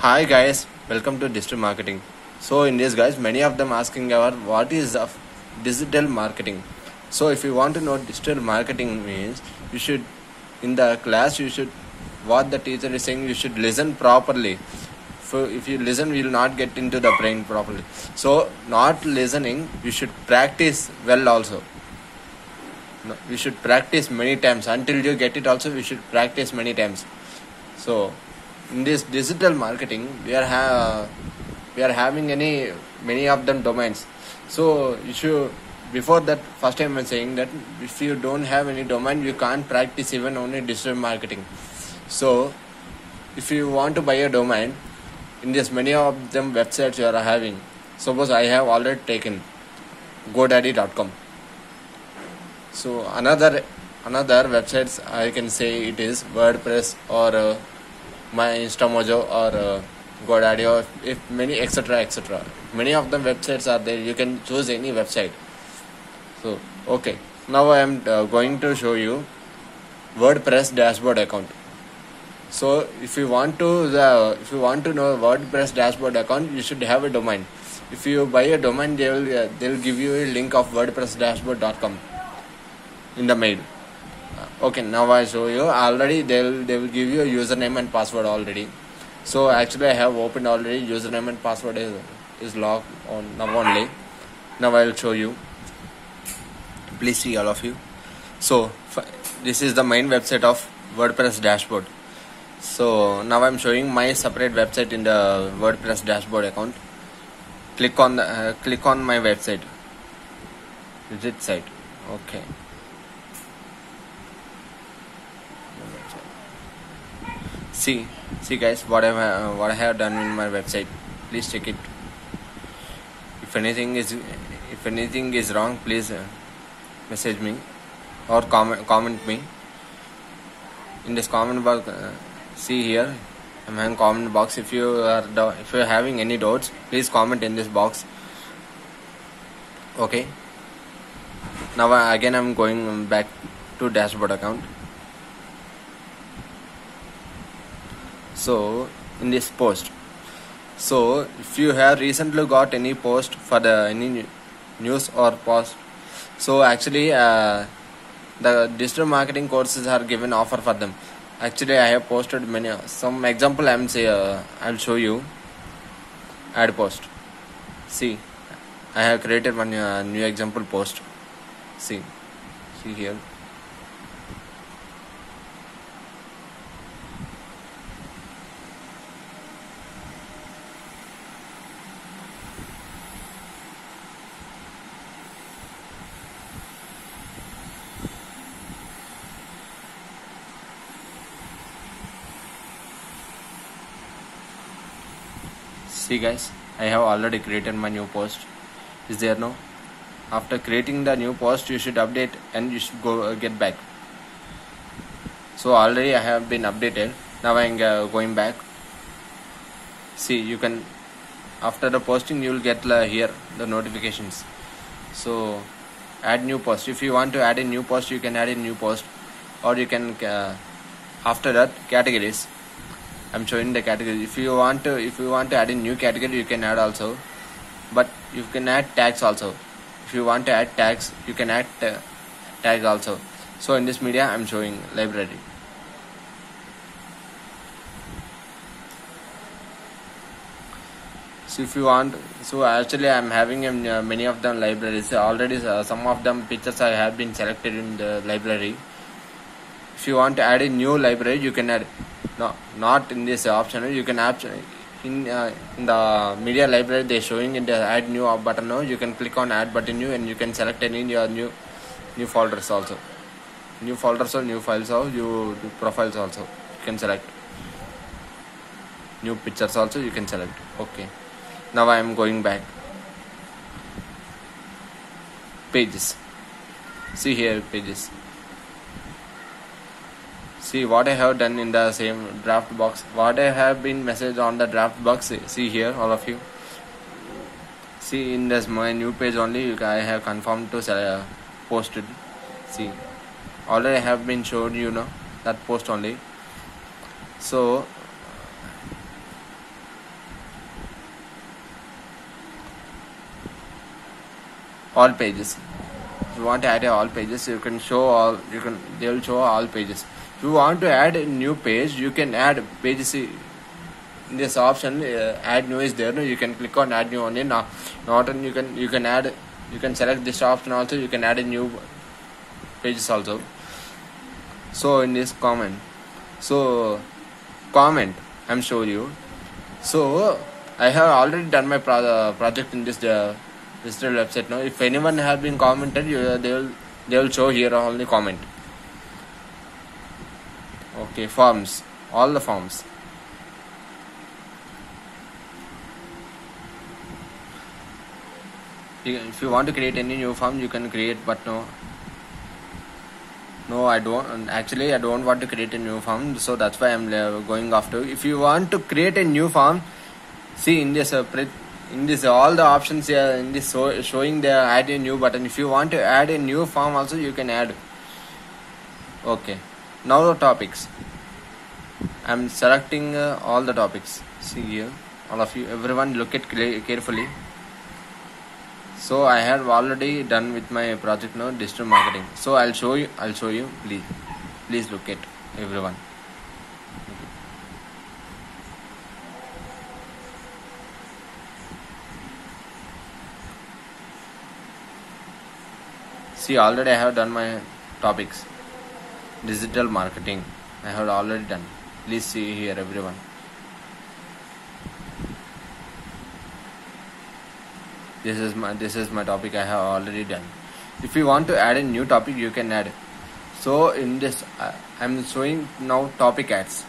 Hi guys, welcome to digital marketing. So in this guys, many of them asking about what is digital marketing. So if you want to know digital marketing means, you should in the class you should what the teacher is saying you should listen properly. So if you listen, we will not get into the brain properly. So not listening, you should practice well also. No, we should practice many times until you get it. Also, we should practice many times. So in this digital marketing we are having many of them domains. So you should, before that, first time I'm saying that if you don't have any domain you can't practice even only digital marketing. So if you want to buy a domain, in this many of them websites you are having. Suppose I have already taken godaddy.com. So another websites I can say it is WordPress or my InstaMojo or GoDaddy or if many etc. Many of them websites are there. You can choose any website. So okay, now I am going to show you WordPress dashboard account. So if you want to know WordPress dashboard account, you should have a domain. If you buy a domain, they'll give you a link of WordPressDashboard.com in the mail. Okay, now I show you. Already they will give you a username and password already. So actually I have opened already. Username and password is locked on now only. Now I will show you. Please see all of you. So this is the main website of WordPress dashboard. So now I'm showing my separate website in the WordPress dashboard account. Click on my website. Visit site. Okay. See guys, what I have done in my website. Please check it. If anything is wrong, please message me or comment me in this comment box. See here, I'm having comment box. If you are having any doubts, please comment in this box. Okay. Now again I'm going back to dashboard account. So in this post, so if you have recently got any post for any news or post, so actually the digital marketing courses are given offer for them. Actually I have posted some example. I'll show you. Ad post. See, I have created one new example post. See here. See guys, I have already created my new post. Is there no? After creating the new post, you should update and you should go get back. So already I have been updated. Now I'm going back. See, you can, after the posting you will get here the notifications. So add new post. If you want to add a new post, you can add a new post, or you can after that categories. I'm showing the category. If you want to add a new category, you can add also, but you can add tags also. If you want to add tags, you can add tag also. So in this media, I'm showing library. So if you want, so actually I'm having many of them libraries already. Some of them pictures I have been selected in the library. If you want to add a new library, you can add. No, not in this option. You can add in the media library. They're showing in the add new button. Now you can click on add button new, and you can select any your new folders also. New folders or new files or new profiles also. You can select new pictures also. You can select. Okay. Now I am going back. Pages. See here pages. See what I have done in the same draft box. What I have been messaged on the draft box. See here, all of you. See in this my new page only. I have confirmed to posted. See, already I have been showed that post only. So all pages. If you want to add all pages, you can show all. They will show all pages. If you want to add a new page, you can add pages. In this option, add new is there. You can click on add new only. Not on. You can add. You can select this option also. You can add a new pages also. So in this comment, I'm showing you. So I have already done my project in this digital website now. If anyone have been commented, they will show here only comment. Okay, forms, all the forms. If you want to create any new form, you can create, but no, I don't. Actually, I don't want to create a new form, so that's why I'm going after. If you want to create a new form, see in this all the options here in this showing the add a new button. If you want to add a new form also, you can add. Okay, now the topics. I'm selecting all the topics. See here, all of you, everyone, look at carefully. So I have already done with my project now, digital marketing. So I'll show you. Please look at everyone. See, already I have done my topics. Digital marketing, I have already done. Please see here, everyone. This is my topic I have already done. If you want to add a new topic, you can add. So in this, I'm showing now topic ads.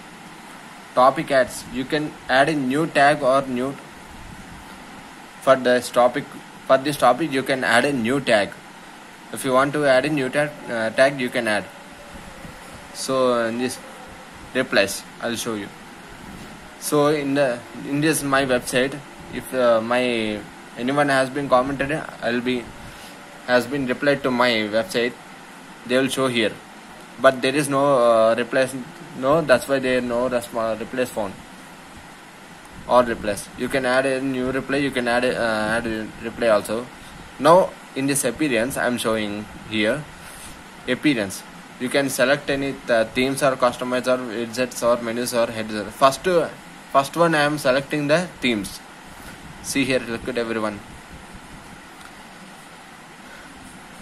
Topic ads. You can add a new tag or new for this topic. For this topic, you can add a new tag. If you want to add a new tag, you can add. So in this replies, I'll show you. So in this my website, if anyone has been commented, has been replied to my website, they will show here. But there is no replies. No, that's why there are no replies found or replies. You can add a new reply. You can add a reply also. Now in this appearance, I'm showing here appearance. You can select any themes or customize or widgets or menus or headers. First one I am selecting the themes. See here, look at everyone.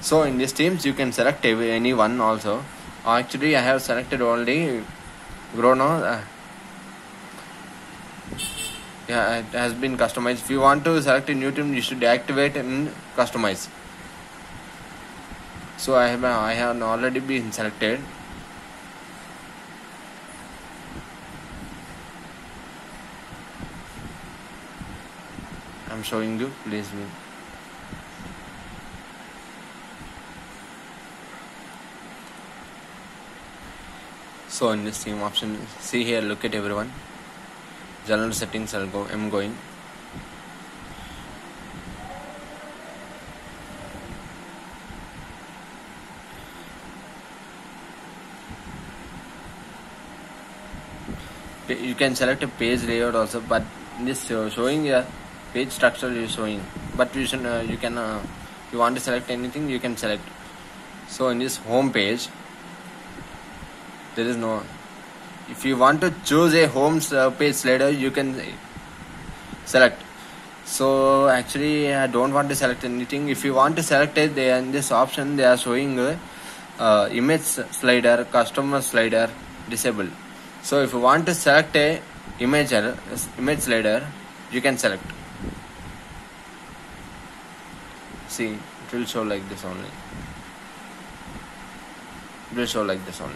So in these themes, you can select any one also. Actually, I have selected only Grono. Yeah, it has been customized. If you want to select a new theme, you should deactivate and customize. So I have already been selected. I'm showing you, please wait. So in this theme option, see here, look at everyone. General settings, I'm going. You can select a page layout also, but in this showing a page structure is showing. But you can you want to select anything, you can select. So in this home page, there is no. If you want to choose a home page slider, you can select. So actually, I don't want to select anything. If you want to select it, in this option they are showing image slider, customer slider, disable. So if you want to select a image slider, you can select. See, it will show like this only. It will show like this only.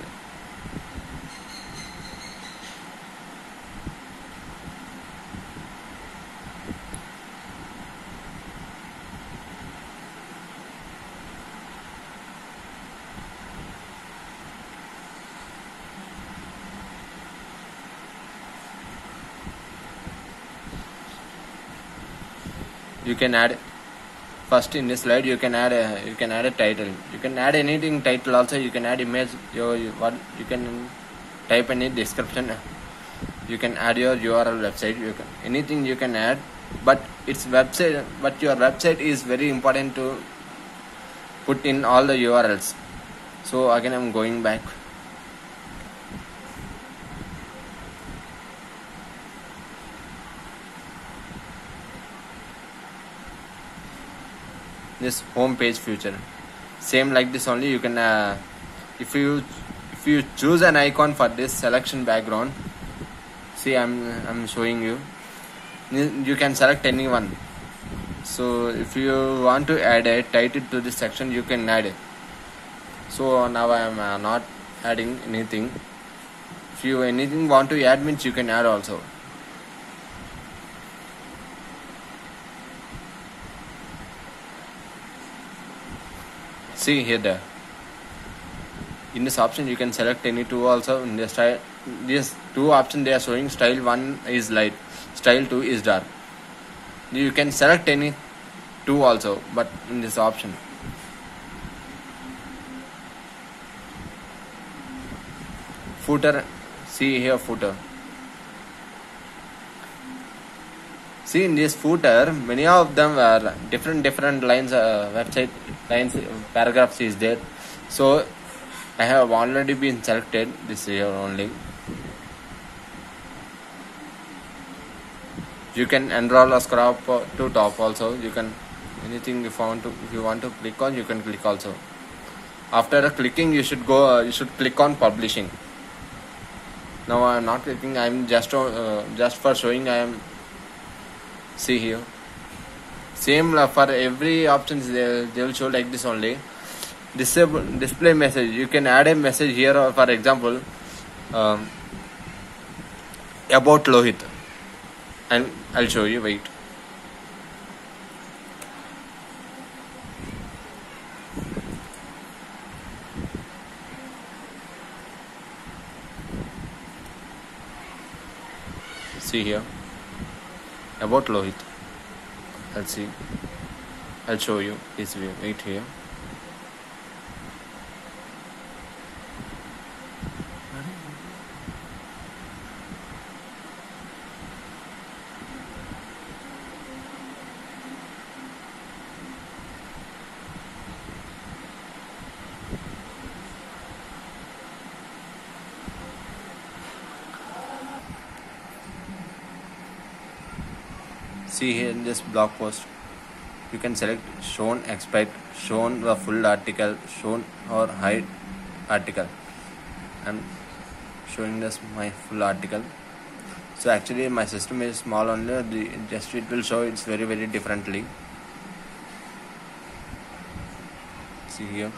You can add first in this slide. You can add a title. You can add anything title also. You can add image. You can type any description. You can add your URL website. Anything you can add. But it's website. But your website is very important to put in all the URLs. So again I'm going back. This home page feature, same like this only. You can if you choose an icon for this selection background, see I'm showing you. You can select anyone. So if you want to add a title to this section, you can add it. So now I am not adding anything. If you anything want to add means you can add also. See here there. In this option you can select any two also. In the style, these two options they are showing. Style 1 is light, style 2 is dark. You can select any two also, but in this option. Footer, see here footer. See in this footer, many of them are different lines, website lines, paragraphs is there. So I have already been selected this here only. You can enroll or scrub to top also. You can anything if you want to click on, you can click also. After clicking, you should go. You should click on publishing. Now I am not clicking. I am just for showing. I am see here. Same for every options they will show like this only. Disable display message. You can add a message here, or for example, about Lohit, and I'll show you. Wait. See here about Lohit. Let's see. I'll show you. Please wait here. See here in this blog post, you can select shown expect, shown the full article, shown or hide article. I'm showing this my full article. So actually my system is small only, just it will show it's very differently. See here.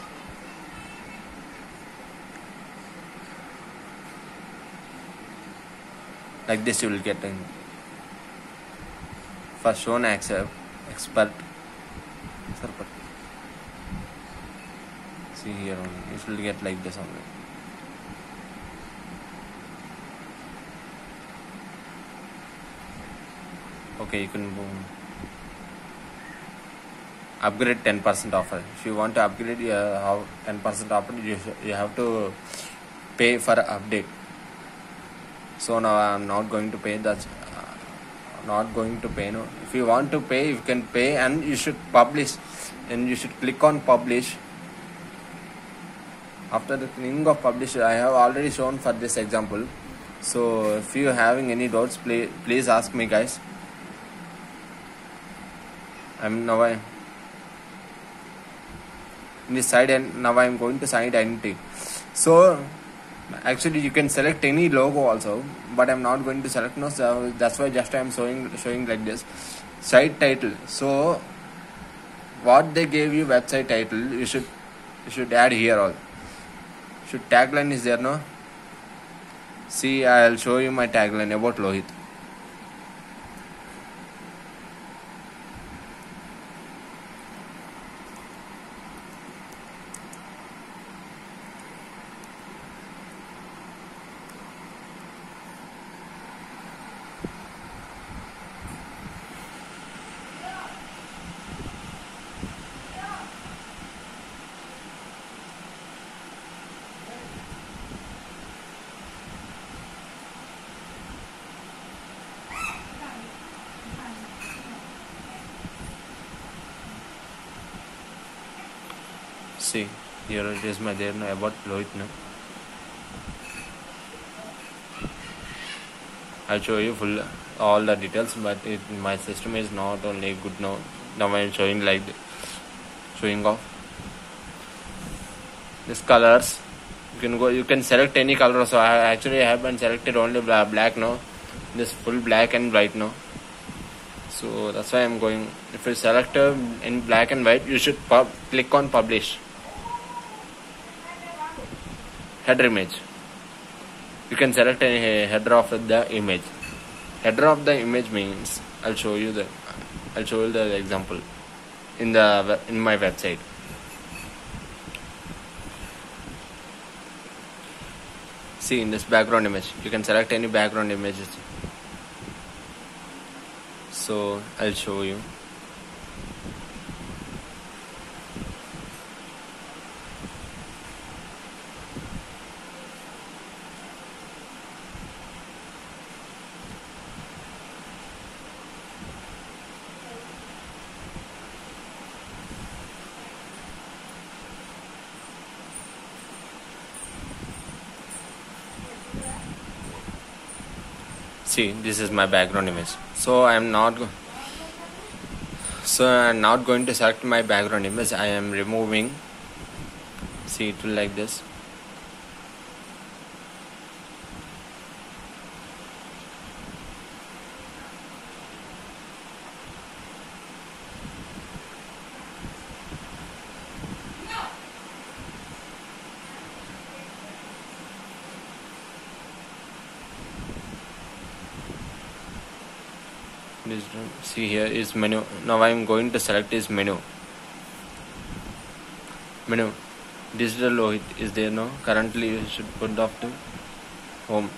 Like this you will get in. For shown expert. See here only. It will get like this only. Okay, you can upgrade 10% offer. If you want to upgrade your 10% offer, you have to pay for update. So now I am not going to pay. That's not going to pay. No, if you want to pay, you can pay, and you should publish, and you should click on publish. After the clicking of publish, I have already shown for this example. So if you having any doubts, please ask me, guys. In this side, and now I am going to site identity. So actually you can select any logo also, but I'm not going to select no. So that's why just I'm showing like this. Site title. So what they gave you website title, you should add here all. Should tagline is there, no? See, I'll show you my tagline about Lohit. See, here it is my there now about Lohit now. I'll show you full all the details, but my system is not only good now. Now I'm showing like showing off this colors. You can select any color. So I have been selected only black now. This full black and white now. So that's why I'm going. If you select in black and white, you should click on publish. Header image. You can select a header of the image. Header of the image means I'll show you the example in my website. See, in this background image, you can select any background images. So I'll show you. See, this is my background image. So I'm not going to select my background image. I am removing. See, it will like this. See, here is menu. Now I am going to select this menu. Digital Lohit is there now. Currently you should put off to home,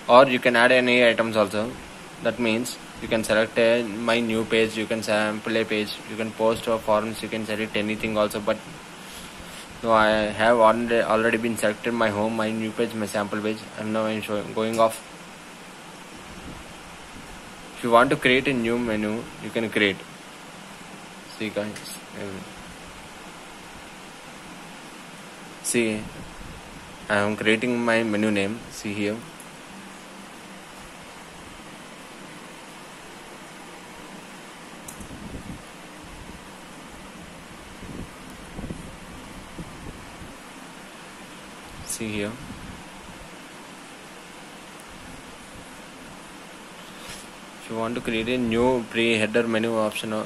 or you can add any items also. That means you can select my new page, you can sample a page, you can post or forms, you can select anything also. But no, I have already been selected my home, my new page, my sample page. And now I'm going off. If you want to create a new menu, you can create. See guys, see, I am creating my menu name. See here. See here. If you want to create a new pre-header menu option or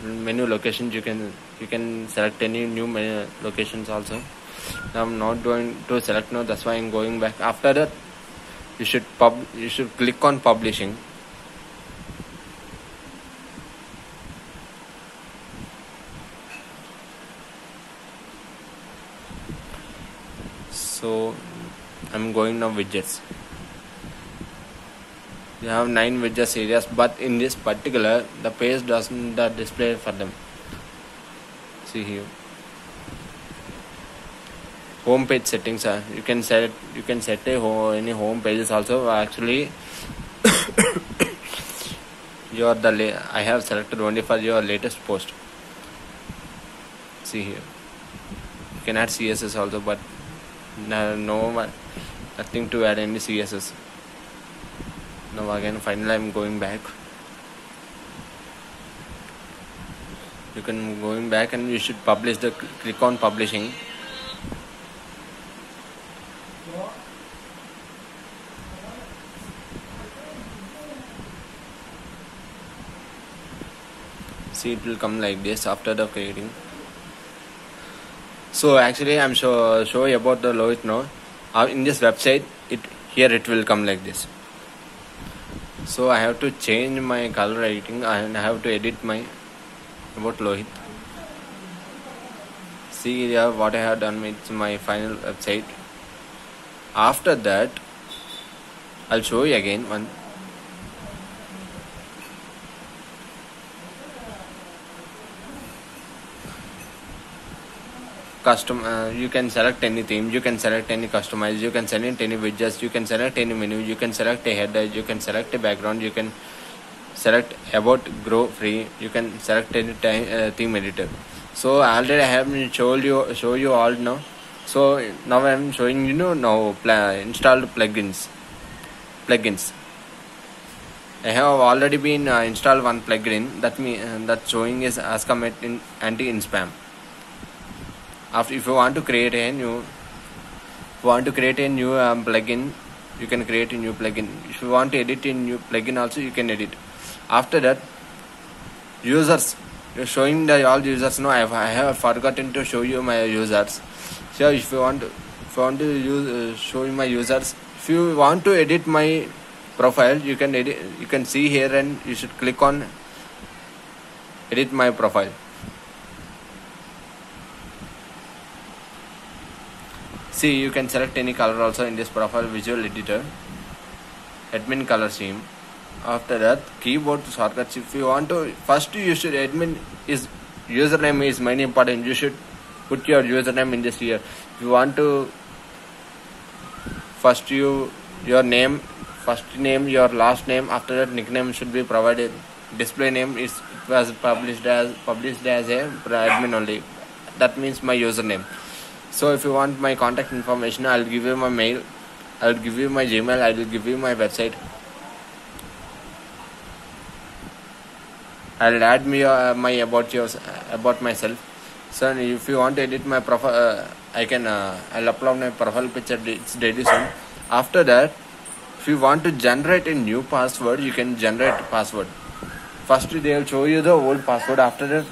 menu locations, you can select any new menu locations also. Now I'm not going to select now, that's why I'm going back. After that, you should click on publishing. So I'm going now widgets. You have 9 widgets areas, but in this particular the page doesn't display for them. See here. Home page settings. You can set any home pages also. Actually, I have selected only for your latest post. See here. You can add CSS also, but nothing to add any CSS. Now again, finally I'm going back. You can going back and you should publish click on publishing. See, it will come like this after the creating. So actually I'm show about the Lohit now. In this website, it will come like this. So I have to change my color editing and I have to edit my about Lohit. See here what I have done with my final website. After that, I'll show you again one. Custom, you can select any theme, you can select any customize, you can select any widgets, you can select any menu, you can select a header, you can select a background, you can select about grow free, you can select any theme editor. So already I have show you all now. So now I am showing now installed plugins. I have already been installed one plugin that showing is as commit in anti-spam. After, if you want to create a new plugin, you can create a new plugin. If you want to edit a new plugin also, you can edit. After that, users, you're showing the all users. No, I have forgotten to show you my users. So if you want to use show you my users, if you want to edit my profile, you can edit. You can see here, and you should click on edit my profile. See, you can select any color also in this profile visual editor, admin color scheme. After that, keyboard shortcuts. If you want to, first you should username is mainly important. You should put your username in this here. If you want to, first your name, first name, your last name. After that, nickname should be provided. Display name it was published as a admin only. That means my username. So if you want my contact information, I'll give you my mail, I'll give you my Gmail, I will give you my website. I'll add me about myself. So if you want to edit my profile, I'll upload my profile picture. It's ready soon. After that, if you want to generate a new password, you can generate password. First they will show you the old password. After the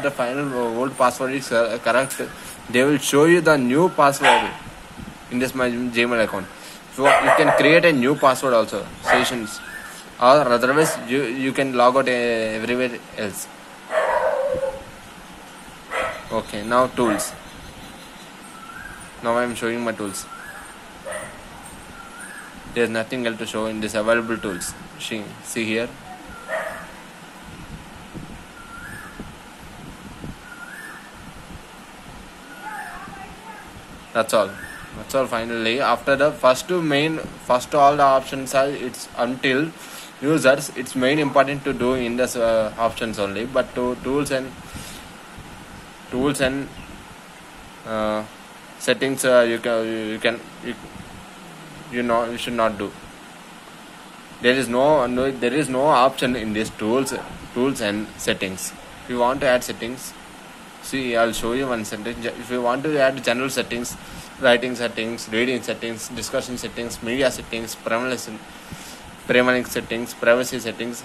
final old password is correct, they will show you the new password in this my Gmail account. So you can create a new password also, sessions, or otherwise you can log out everywhere else. Okay, now tools. Now I am showing my tools. There is nothing else to show in this available tools. See here. That's all finally. After the first all the options are, it's until users, it's main important to do in this options only, but to tools and settings you should not do. There is no option in this tools and settings. If you want to add settings, see, I'll show you one sentence. If you want to add general settings, writing settings, reading settings, discussion settings, media settings, prevalence settings, privacy settings,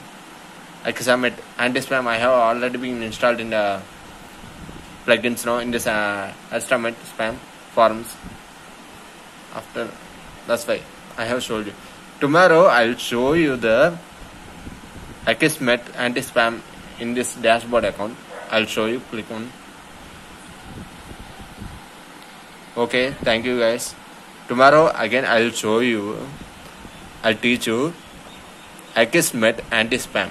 Akismet, anti-spam, I have already been installed in the plugins now in this Akismet spam forms. After, that's why I have showed you. Tomorrow I'll show you the Akismet anti-spam in this dashboard account. I'll show you. Click on. Okay, thank you guys. Tomorrow again I'll teach you Akismet anti-spam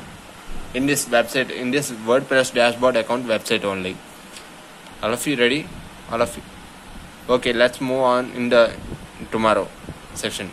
in this website, in this WordPress dashboard account website only. All of you ready? All of you. Okay, let's move on in the tomorrow session.